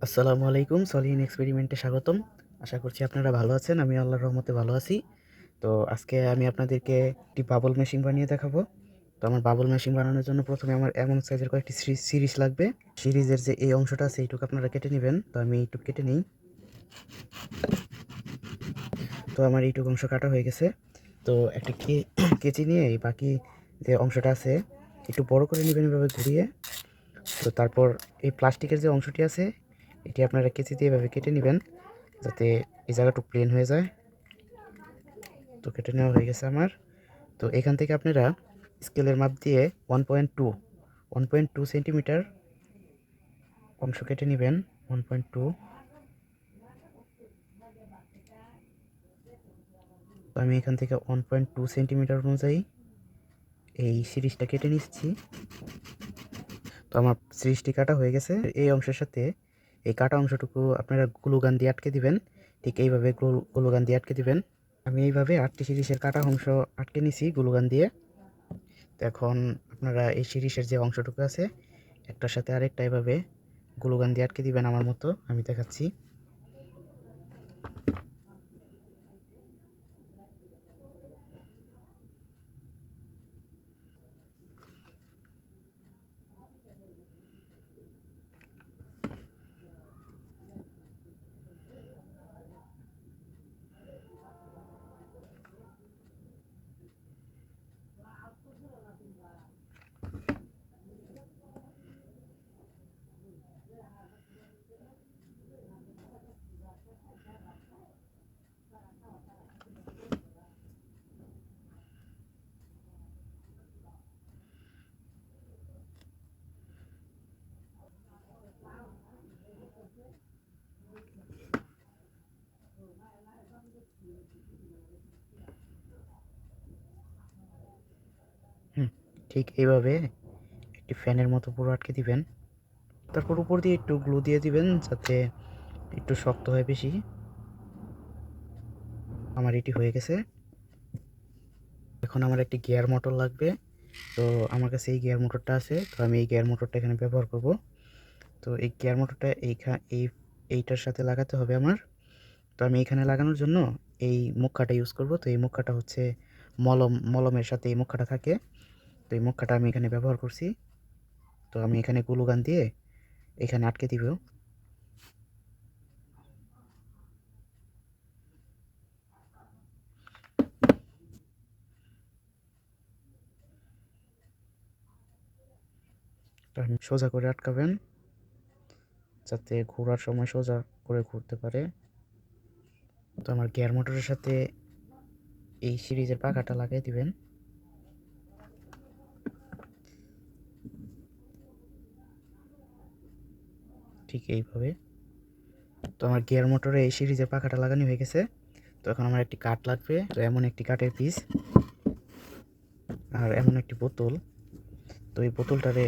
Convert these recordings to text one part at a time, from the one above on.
আসসালামু আলাইকুম। সলিন এক্সপেরিমেন্টে স্বাগতম। আশা করছি আপনারা ভালো আছেন। আমি আল্লাহর রহমতে ভালো আছি। তো আজকে আমি আপনাদেরকে একটি বাবল মেশিন বানিয়ে দেখাবো। তো আমার বাবল মেশিন বানানোর জন্য প্রথমে আমার এমন সাইজের কয়েকটি সিরিজ লাগবে। সিরিজের যে এই অংশটা আছে এইটুকু আপনারা কেটে নেবেন। তো আমি এইটুকু কেটে নিই। তো আমার এইটুকু অংশ কাটা হয়ে গেছে। তো একটা কেচি নিয়ে এই বাকি যে অংশটা আছে একটু বড় করে নেবেন এভাবে ঘুরিয়ে। তো তারপর এই প্লাস্টিকের যে অংশটি আছে এটি আপনারা কেচি দিয়ে এভাবে কেটে নেবেন যাতে এই জায়গাটুকু প্লেন হয়ে যায়। তো কেটে নেওয়া হয়ে গেছে আমার। তো এখান থেকে আপনারা স্কেলের মাপ দিয়ে 1.2 সেন্টিমিটার অংশ কেটে নেবেন। 1.2। তো আমি এখান থেকে 1.2 সেন্টিমিটার অনুযায়ী এই সিরিজটা কেটে নিচ্ছি। তো আমার সিরিজটি কাটা হয়ে গেছে। এই অংশের সাথে এই কাটা অংশটুকু আপনারা গ্লুগান দিয়ে আটকে দিবেন। ঠিক এইভাবে গ্লুগান দিয়ে আটকে দিবেন। আমি এইভাবে 8টি সিরিজের কাটা অংশ আটকে নিছি গ্লুগান দিয়ে। তো এখন আপনারা এই সিরিজের যে অংশটুকু আছে একটার সাথে আরেকটা এভাবে গ্লুগান দিয়ে আটকে দিবেন আমার মতো। আমি দেখাচ্ছি। ঠিক এইভাবে একটি ফ্যানের মতো পুরো আটকে দিবেন। তারপর উপর দিয়ে একটু গ্লু দিয়ে দিবেন যাতে একটু শক্ত হয় বেশি। আমার এটি হয়ে গেছে। এখন আমার একটি গিয়ার মোটর লাগবে। তো আমার কাছে এই গিয়ার মোটরটা আছে। তো আমি এই গিয়ার মোটরটা এখানে ব্যবহার করব। তো এই গিয়ার মোটরটা এইটার সাথে লাগাতে হবে আমার। তো আমি এখানে লাগানোর জন্য এই মুখাটা ইউজ করব। তো এই মুখাটা হচ্ছে মলমের সাথে এই মুখাটা থাকে। তো এই মুখাটা আমি এখানে ব্যবহার করছি। তো আমি এখানে গ্লু গান দিয়ে এখানে আটকে দিব। তো আমি সোজা করে আটকাবেন যাতে ঘোরার সময় সোজা করে ঘুরতে পারে। তো আমার গিয়ার মোটরের সাথে এই সিরিজের পাখাটা লাগিয়ে দিবেন ঠিক এইভাবে। তো আমার গিয়ার মোটরে এই সিরিজের পাখাটা লাগানো হয়ে গেছে। তো এখন আমার একটি কাঠ লাগবে। তো এমন একটি কাঠের পিস আর এমন একটি বোতল। তো এই বোতলটারে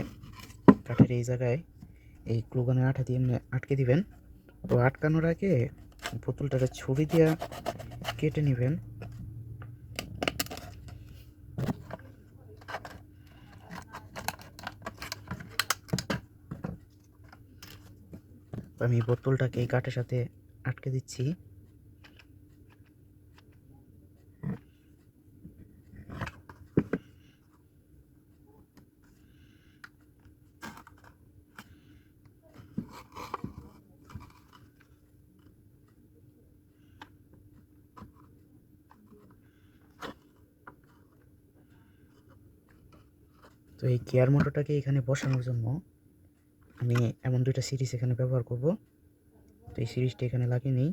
কাঠের এই জায়গায় এই গ্লুগানের আঠা দিয়ে এমনি আটকে দিবেন। তো আটকানোর আগে বোতলটারে ছুরি দিয়ে কেটে নেবেন। আমি বোতলটাকে এই কাঠের সাথে আটকে দিচ্ছি। তো এই গিয়ার মোটরটাকে এখানে বসানোর জন্য আমি এমন দুইটা সিরিজ এখানে ব্যবহার করব। তো এই সিরিজটা এখানে লাগিয়ে নিই।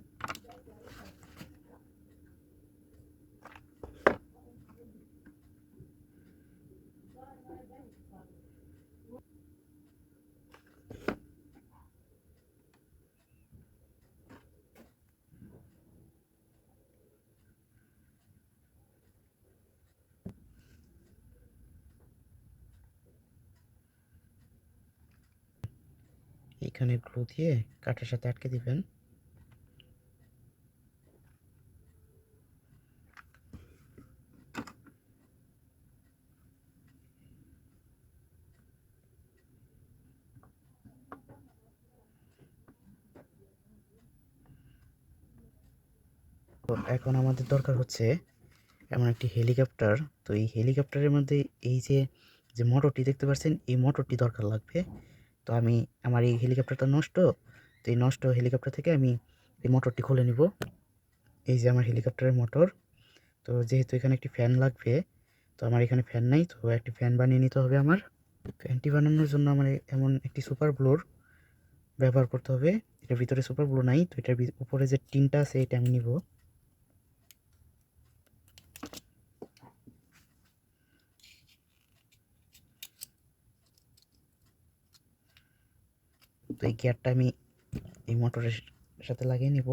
এইখানে গ্লু দিয়ে কাঠের সাথে আটকে দিবেন। তো এখন আমাদের দরকার হচ্ছে এমন একটি হেলিকপ্টার। তো এই হেলিকপ্টারের মধ্যে এই যে যে মোটরটি দেখতে পাচ্ছেন, এই মোটরটি দরকার লাগবে। তো আমি আমার এই হেলিকপ্টারটা নষ্ট, তো এই নষ্ট হেলিকপ্টার থেকে আমি এই মোটরটি খুলে নিব। এই যে আমার হেলিকপ্টারের মোটর। তো যেহেতু এখানে একটি ফ্যান লাগবে, তো আমার এখানে ফ্যান নাই, তো একটি ফ্যান বানিয়ে নিতে হবে আমার। ফ্যানটি বানানোর জন্য আমার এমন একটি সুপার ব্লোর ব্যবহার করতে হবে। এটার ভিতরে সুপার ব্লো নাই, তো এটার উপরে যে টিনটা আছে এটা আমি নিব। তো এই গিয়ারটা আমি এই মোটরের সাথে লাগিয়ে নিব।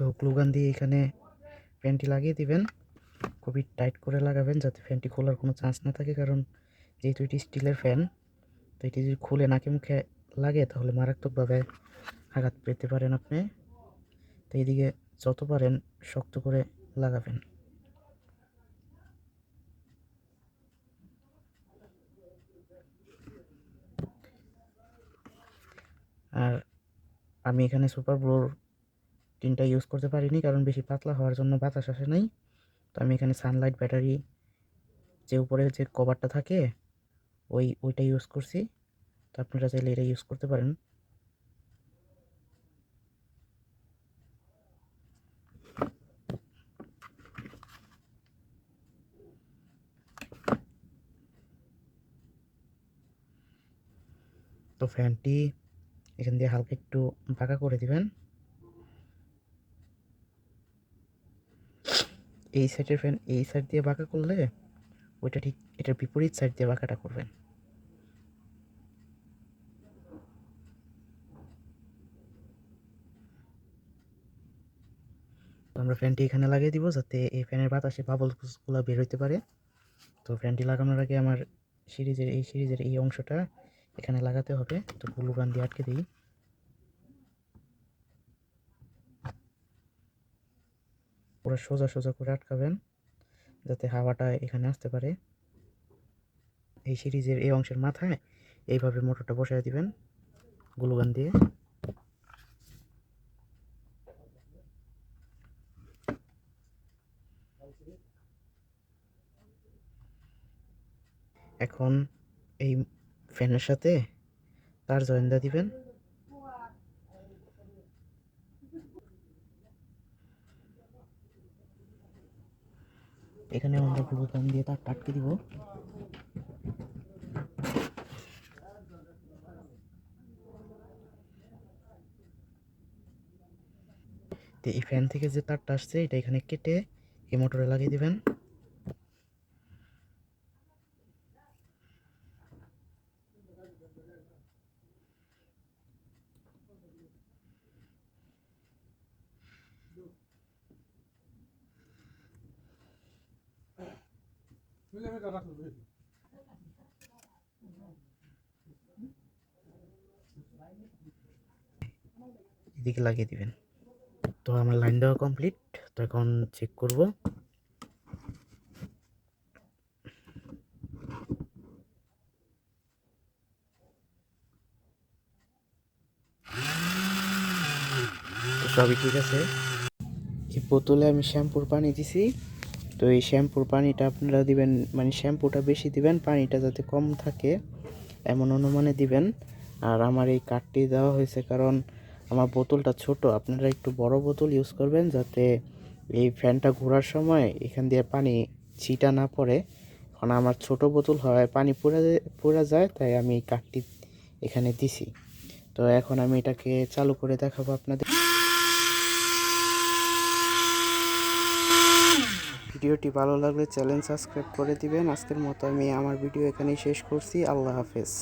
তো গ্লুগান দিয়ে এখানে ফ্যানটি লাগিয়ে দিবেন। খুবই টাইট করে লাগাবেন যাতে ফ্যানটি খোলার কোনো চান্স না থাকে, কারণ যেহেতু এটি স্টিলের ফ্যান, তো এটি যদি খুলে নাকে মুখে লাগে তাহলে মারাত্মকভাবে আঘাত পেতে পারেন আপনি। তো এইদিকে যত পারেন শক্ত করে লাগাবেন। আর আমি এখানে সুপার ব্লোর টিনটা ইউজ করতে পারিনি, কারণ বেশি পাতলা হওয়ার জন্য বাতাস আসে নাই। তো আমি এখানে সানলাইট ব্যাটারি যে উপরে যে কভারটা থাকে ওইটা ইউজ করছি। তো আপনারা চাইলে এটা ইউজ করতে পারেন। তো ফ্যানটি এখান দিয়ে হালকা একটু বাঁকা করে দিবেন। এই সাইডের ফ্যান এই সাইড দিয়ে বাঁকা করলে ওইটা ঠিক এটার বিপরীত সাইড দিয়ে বাঁকাটা করবেন। তো আমরা ফ্যানটি এখানে লাগিয়ে দিব যাতে এই ফ্যানের বাতাসে বাবলসগুলো বের হইতে পারে। তো ফ্যানটি লাগানোর আগে আমার সিরিজের এই অংশটা এখানে লাগাতে হবে। তো গ্লু গান দিয়ে আটকে দিই। পুরো সোজা সোজা করে আটকাবেন যাতে হাওয়াটা এখানে আসতে পারে। এই সিরিজের এই অংশের মাথায় এইভাবে মোটরটা বসায় দিবেন গ্লু গান দিয়ে। এখন এই ফ্যানের সাথে তার জয়েন্টটা দিবেন। এখানে আমরা গ্লু গান দিয়ে তারটা আটকে দিব। তো এই ফ্যান থেকে যে তারটা আসছে এটা এখানে কেটে এই মোটরে লাগিয়ে দিবেন। এদিকে লাগিয়ে দিবেন। তো আমার লাইন দেওয়া কমপ্লিট। তো এখন চেক করব। তো সবই ঠিক আছে। এই বোতলে আমি শ্যাম্পুর পানি দিছি। তো এই শ্যাম্পুর পানিটা আপনারা দিবেন, মানে শ্যাম্পুটা বেশি দিবেন, পানিটা যাতে কম থাকে এমন অনুমানে দিবেন। আর আমার এই কাঠটি দেওয়া হয়েছে কারণ আমার বোতলটা ছোট, আপনারা একটু বড় বোতল ইউজ করবেন যাতে এই ফ্যানটা ঘোরার সময় এখান দিয়ে পানি ছিটা না পড়ে। কারণ আমার ছোট বোতল হয় পানি পড়ে যায়, তাই আমি এই কাঠটি এখানে দিছি। তো এখন আমি এটাকে চালু করে দেখাবো আপনাদের। ভিডিওটি ভালো লাগলে চ্যানেল সাবস্ক্রাইব করে দিবেন। আজকের মতো আমি আমার ভিডিও এখানেই শেষ করছি। আল্লাহ হাফেজ।